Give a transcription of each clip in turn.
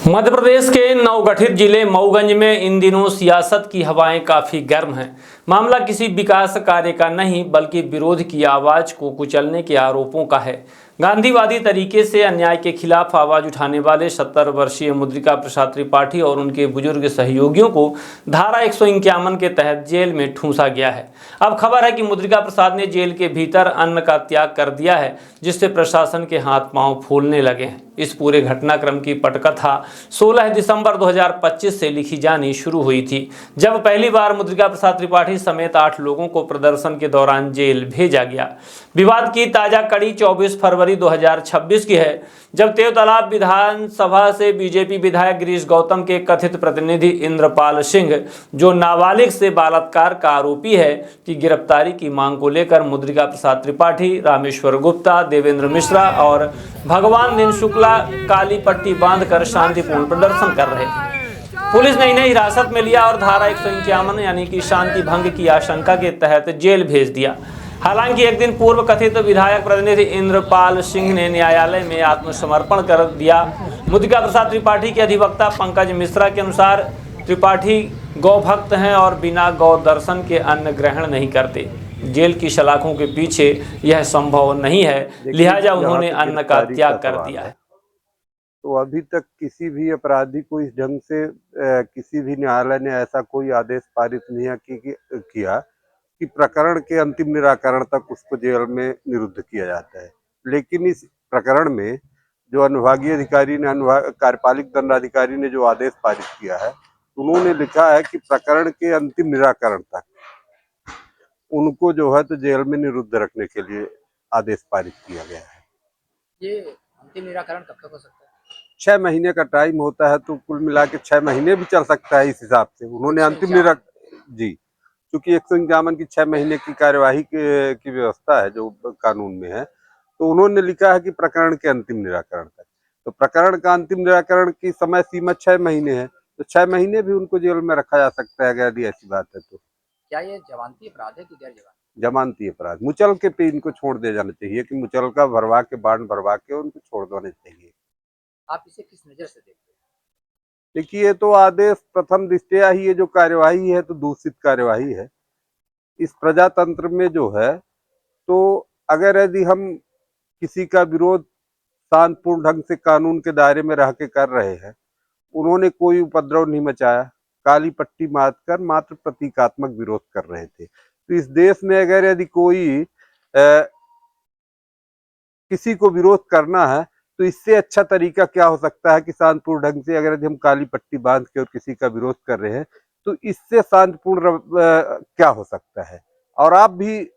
मध्य प्रदेश के नवगठित जिले मऊगंज में इन दिनों सियासत की हवाएं काफी गर्म हैं। मामला किसी विकास कार्य का नहीं बल्कि विरोध की आवाज को कुचलने के आरोपों का है। गांधीवादी तरीके से अन्याय के खिलाफ आवाज उठाने वाले 70 वर्षीय मुद्रिका प्रसाद त्रिपाठी और उनके बुजुर्ग सहयोगियों को धारा 151 के तहत जेल में ठूंसा गया है। अब खबर है कि मुद्रिका प्रसाद ने जेल के भीतर अन्न का त्याग कर दिया है, जिससे प्रशासन के हाथ पांव फूलने लगे हैं। इस पूरे घटनाक्रम की पटकथा 16 दिसंबर 2025 से लिखी जानी शुरू हुई थी, जब पहली बार मुद्रिका प्रसाद त्रिपाठी समेत 8 लोगों को प्रदर्शन के दौरान जेल भेजा गया। विवाद की ताजा कड़ी 24 फरवरी 2026 की है, जब तेवतालाब विधानसभा से बीजेपी विधायक गिरीश गौतम के कथित प्रतिनिधि इंद्रपाल सिंह, जो नाबालिग से बलात्कार का आरोपी है, की गिरफ्तारी की मांग को लेकर मुद्रिका प्रसाद त्रिपाठी, रामेश्वर गुप्ता, देवेंद्र मिश्रा और भगवान दिन शुक्ला काली पट्टी बांधकर शांतिपूर्ण प्रदर्शन कर रहे थे। पुलिस ने इन्हें हिरासत में लिया और धारा 151 यानी कि शांति भंग की आशंका के तहत जेल भेज दिया। हालांकि एक दिन पूर्व कथित विधायक प्रतिनिधि इंद्रपाल सिंह ने न्यायालय में आत्मसमर्पण कर दिया। मुद्रिका प्रसाद त्रिपाठी के अधिवक्ता पंकज मिश्रा के अनुसार त्रिपाठी गौभक्त हैं और बिना गौ दर्शन के अन्न ग्रहण नहीं करते। जेल की सलाखों के पीछे यह संभव नहीं है, लिहाजा उन्होंने अन्न का त्याग कर दिया है। तो अभी तक किसी भी अपराधी को इस ढंग से किसी भी न्यायालय ने ऐसा कोई आदेश पारित नहीं किया कि प्रकरण के अंतिम निराकरण तक उसको जेल में निरुद्ध किया जाता है। लेकिन इस प्रकरण में जो अनुभागीय अधिकारी ने कार्यपालिक दंडाधिकारी ने जो आदेश पारित किया है, उन्होंने लिखा है कि प्रकरण के अंतिम निराकरण तक उनको जो है तो जेल में निरुद्ध रखने के लिए आदेश पारित किया गया है। ये अंतिम निराकरण कब तक हो सकता है? 6 महीने का टाइम होता है, तो कुल मिला के 6 महीने भी चल सकता है। इस हिसाब से उन्होंने अंतिम जी, क्योंकि 151 की 6 महीने की कार्यवाही की व्यवस्था है जो कानून में है, तो उन्होंने लिखा है कि प्रकरण के अंतिम निराकरण तक। तो प्रकरण का अंतिम निराकरण की समय सीमा 6 महीने है, तो 6 महीने भी उनको जेल में रखा जा सकता है अगर ऐसी बात है। तो क्या ये जमानती अपराध है कि गैर जमानती? जमानती अपराध। मुचलके पे इनको छोड़ दिया जाना चाहिए कि मुचलका भरवा के बांड भरवा के उनको छोड़ देना चाहिए। आप इसे किस नजर से देखते हैं? देखिए, ये तो आदेश प्रथम दृष्टया ही ये जो कार्यवाही है तो दूषित कार्यवाही है। इस प्रजातंत्र में जो है तो अगर यदि हम किसी का विरोध शांतिपूर्ण ढंग से कानून के दायरे में रह के कर रहे हैं, उन्होंने कोई उपद्रव नहीं मचाया, काली पट्टी मारकर मात्र प्रतीकात्मक विरोध कर रहे थे। तो इस देश में अगर यदि कोई किसी को विरोध करना है तो इससे अच्छा तरीका क्या हो सकता है कि शांतिपूर्ण ढंग से अगर यदि हम काली पट्टी बांध के और किसी का विरोध कर रहे हैं तो इससे शांतिपूर्ण क्या हो सकता है। और आप भी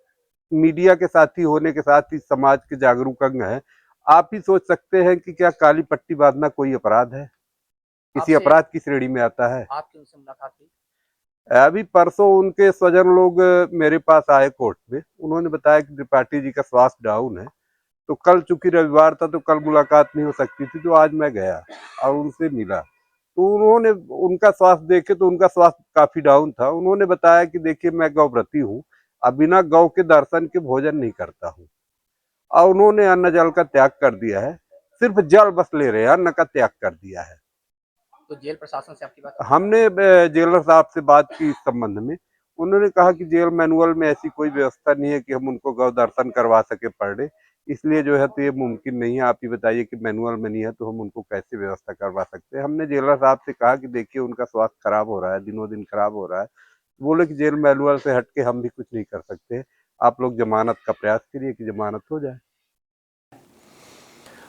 मीडिया के साथी होने के साथ ही समाज के जागरूक अंग हैं, आप ही सोच सकते हैं कि क्या काली पट्टी बांधना कोई अपराध है, किसी अपराध की श्रेणी में आता है। आपकी उनसे मुलाकात हुई? अभी परसों उनके स्वजन लोग मेरे पास आए कोर्ट में, उन्होंने बताया कि त्रिपाठी जी का स्वास्थ्य डाउन है, तो कल चूंकि रविवार था तो कल मुलाकात नहीं हो सकती थी, तो आज मैं गया और उनसे मिला। तो उन्होंने उनका स्वास्थ्य देखे तो उनका स्वास्थ्य काफी डाउन था। उन्होंने बताया कि देखिए, मैं गौव्रती हूँ, अब बिना गौ के दर्शन के भोजन नहीं करता हूँ, और उन्होंने अन्न जल का त्याग कर दिया है। सिर्फ जल बस ले रहे हैं, अन्न का त्याग कर दिया है। तो जेल प्रशासन से आपकी बात? हमने जेलर साहब से बात की इस संबंध में। उन्होंने कहा कि जेल मैनुअल में ऐसी कोई व्यवस्था नहीं है कि हम उनको गौ दर्शन करवा सके पर डे, इसलिए जो है तो ये मुमकिन नहीं है। आप ही बताइए कि मैनुअल में नहीं है तो हम उनको कैसे व्यवस्था करवा सकते हैं। हमने जेलर साहब से कहा कि देखिए, उनका स्वास्थ्य खराब हो रहा है, दिनों दिन खराब हो रहा है। बोले कि जेल मैनुअल से हट के हम भी कुछ नहीं कर सकते, आप लोग जमानत का प्रयास करिए कि जमानत हो जाए।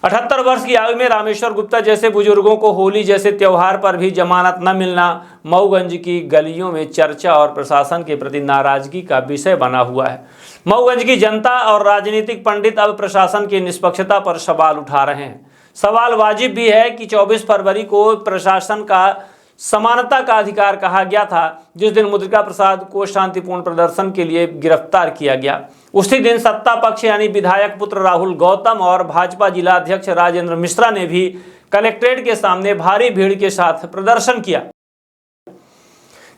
78 वर्ष की आयु में रामेश्वर गुप्ता जैसे बुजुर्गों को होली जैसे त्योहार पर भी जमानत न मिलना मऊगंज की गलियों में चर्चा और प्रशासन के प्रति नाराजगी का विषय बना हुआ है। मऊगंज की जनता और राजनीतिक पंडित अब प्रशासन की निष्पक्षता पर सवाल उठा रहे हैं। सवाल वाजिब भी है कि 24 फरवरी को प्रशासन का समानता का अधिकार कहा गया था, जिस दिन मुद्रिका प्रसाद को शांतिपूर्ण प्रदर्शन के लिए गिरफ्तार किया गया। उसी दिन सत्ता पक्ष यानी विधायक पुत्र राहुल गौतम और भाजपा जिला अध्यक्ष राजेंद्र मिश्रा ने भी कलेक्ट्रेट के सामने भारी भीड़ के साथ प्रदर्शन किया।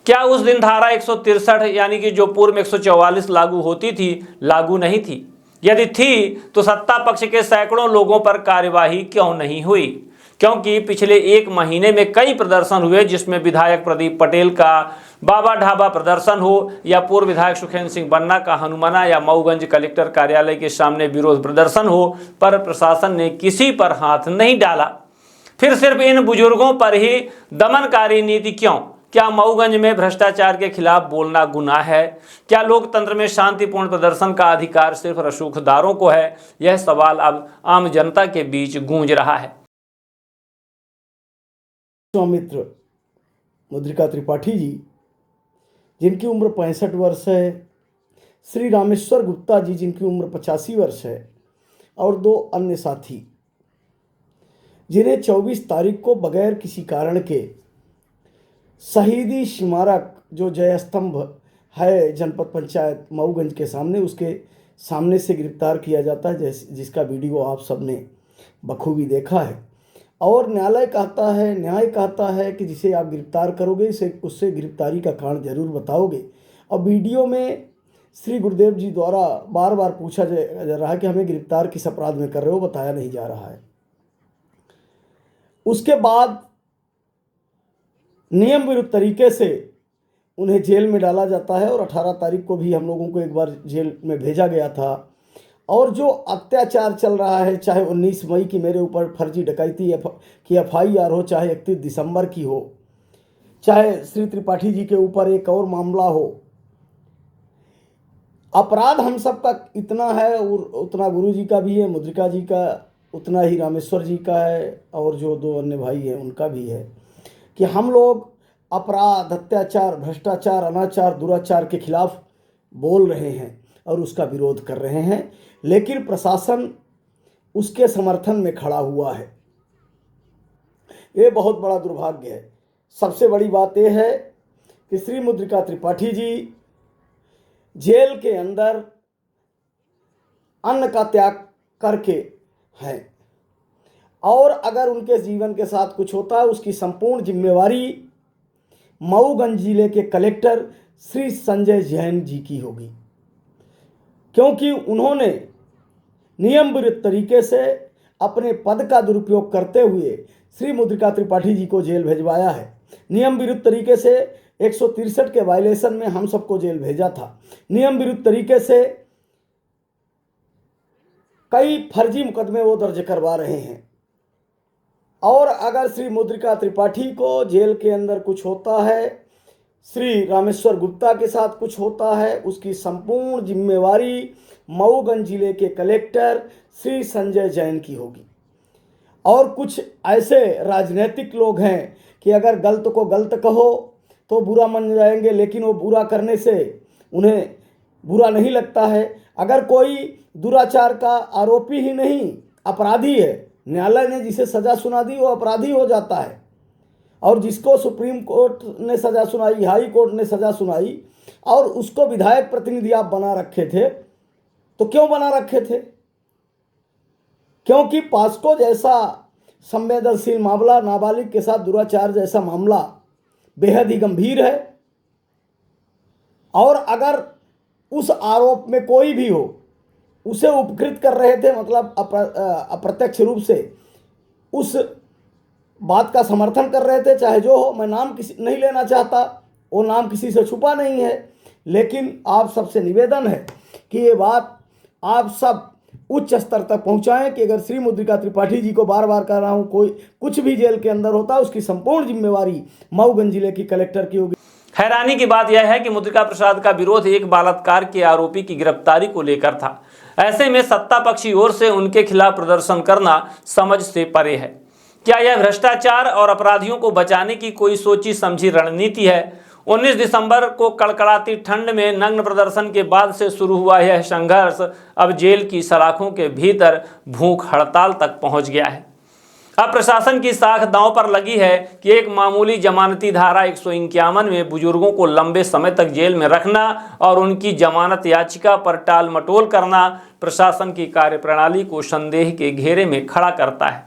क्या उस दिन धारा 163 यानी कि जो पूर्व में 144 लागू होती थी, लागू नहीं थी? यदि थी तो सत्ता पक्ष के सैकड़ों लोगों पर कार्यवाही क्यों नहीं हुई? क्योंकि पिछले एक महीने में कई प्रदर्शन हुए, जिसमें विधायक प्रदीप पटेल का बाबा ढाबा प्रदर्शन हो या पूर्व विधायक सुखेंद्र सिंह बन्ना का हनुमाना या मऊगंज कलेक्टर कार्यालय के सामने विरोध प्रदर्शन हो, पर प्रशासन ने किसी पर हाथ नहीं डाला। फिर सिर्फ इन बुजुर्गों पर ही दमनकारी नीति क्यों? क्या मऊगंज में भ्रष्टाचार के खिलाफ बोलना गुनाह है? क्या लोकतंत्र में शांतिपूर्ण प्रदर्शन का अधिकार सिर्फ रसूखदारों को है? यह सवाल अब आम जनता के बीच गूंज रहा है। स्वामित्र मुद्रिका त्रिपाठी जी, जिनकी उम्र 65 वर्ष है, श्री रामेश्वर गुप्ता जी जिनकी उम्र 85 वर्ष है, और 2 अन्य साथी जिन्हें 24 तारीख को बगैर किसी कारण के शहीदी स्मारक जो जय स्तंभ है जनपद पंचायत मऊगंज के सामने, उसके सामने से गिरफ्तार किया जाता है, जिसका वीडियो आप सबने बखूबी देखा है। और न्याय कहता है कि जिसे आप गिरफ्तार करोगे उससे गिरफ्तारी का कारण जरूर बताओगे। और वीडियो में श्री गुरुदेव जी द्वारा बार बार पूछा जा रहा है कि हमें गिरफ्तार किस अपराध में कर रहे हो, बताया नहीं जा रहा है। उसके बाद नियम विरुद्ध तरीके से उन्हें जेल में डाला जाता है और 18 तारीख को भी हम लोगों को एक बार जेल में भेजा गया था। और जो अत्याचार चल रहा है, चाहे 19 मई की मेरे ऊपर फर्जी डकैती की FIR हो, चाहे 31 दिसंबर की हो, चाहे श्री त्रिपाठी जी के ऊपर एक और मामला हो, अपराध हम सब का इतना है और उतना गुरु जी का भी है, मुद्रिका जी का उतना ही रामेश्वर जी का है, और जो 2 अन्य भाई हैं उनका भी है, कि हम लोग अपराध, अत्याचार, भ्रष्टाचार, अनाचार, दुराचार के खिलाफ बोल रहे हैं और उसका विरोध कर रहे हैं, लेकिन प्रशासन उसके समर्थन में खड़ा हुआ है। ये बहुत बड़ा दुर्भाग्य है। सबसे बड़ी बात यह है कि श्री मुद्रिका त्रिपाठी जी जेल के अंदर अन्न का त्याग करके हैं, और अगर उनके जीवन के साथ कुछ होता है उसकी संपूर्ण जिम्मेवारी मऊगंज जिले के कलेक्टर श्री संजय जैन जी की होगी, क्योंकि उन्होंने नियम विरुद्ध तरीके से अपने पद का दुरुपयोग करते हुए श्री मुद्रिका त्रिपाठी जी को जेल भेजवाया है। नियम विरुद्ध तरीके से 163 के वायलेशन में हम सबको जेल भेजा था। नियम विरुद्ध तरीके से कई फर्जी मुकदमे वो दर्ज करवा रहे हैं, और अगर श्री मुद्रिका त्रिपाठी को जेल के अंदर कुछ होता है, श्री रामेश्वर गुप्ता के साथ कुछ होता है, उसकी संपूर्ण जिम्मेवारी मऊगंज जिले के कलेक्टर श्री संजय जैन की होगी। और कुछ ऐसे राजनीतिक लोग हैं कि अगर गलत को गलत कहो तो बुरा मान जाएंगे, लेकिन वो बुरा करने से उन्हें बुरा नहीं लगता है। अगर कोई दुराचार का आरोपी ही नहीं, अपराधी है, न्यायालय ने जिसे सज़ा सुना दी वो अपराधी हो जाता है, और जिसको सुप्रीम कोर्ट ने सज़ा सुनाई, हाई कोर्ट ने सज़ा सुनाई, और उसको विधायक प्रतिनिधि आप बना रखे थे, तो क्यों बना रखे थे? क्योंकि पास्को जैसा संवेदनशील मामला, नाबालिग के साथ दुराचार जैसा मामला बेहद ही गंभीर है, और अगर उस आरोप में कोई भी हो उसे उपकृत कर रहे थे, मतलब अप्रत्यक्ष रूप से उस बात का समर्थन कर रहे थे, चाहे जो हो, मैं नाम किसी नहीं लेना चाहता, वो नाम किसी से छुपा नहीं है, लेकिन आप सबसे निवेदन है कि ये बात आप सब उच्च स्तर तक पहुंचाएं कि अगर श्री मुद्रिका त्रिपाठी जी को बार बार कह रहा हूं, कोई कुछ भी जेल के अंदर होता है उसकी संपूर्ण जिम्मेवारी मऊगंज जिले की कलेक्टर की होगी। हैरानी की बात यह है कि मुद्रिका प्रसाद का विरोध एक बलात्कार के आरोपी की गिरफ्तारी को लेकर था। ऐसे में सत्ता पक्ष की ओर से उनके खिलाफ प्रदर्शन करना समझ से परे है। क्या यह भ्रष्टाचार और अपराधियों को बचाने की कोई सोची समझी रणनीति है? 19 दिसंबर को कड़कड़ाती ठंड में नग्न प्रदर्शन के बाद से शुरू हुआ यह संघर्ष अब जेल की सलाखों के भीतर भूख हड़ताल तक पहुंच गया है। अब प्रशासन की साख दांव पर लगी है कि एक मामूली जमानती धारा 151 में बुजुर्गों को लंबे समय तक जेल में रखना और उनकी जमानत याचिका पर टाल मटोल करना प्रशासन की कार्यप्रणाली को संदेह के घेरे में खड़ा करता है।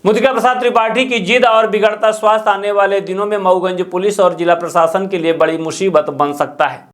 मुद्रिका प्रसाद त्रिपाठी की जिद और बिगड़ता स्वास्थ्य आने वाले दिनों में मऊगंज पुलिस और जिला प्रशासन के लिए बड़ी मुसीबत बन सकता है।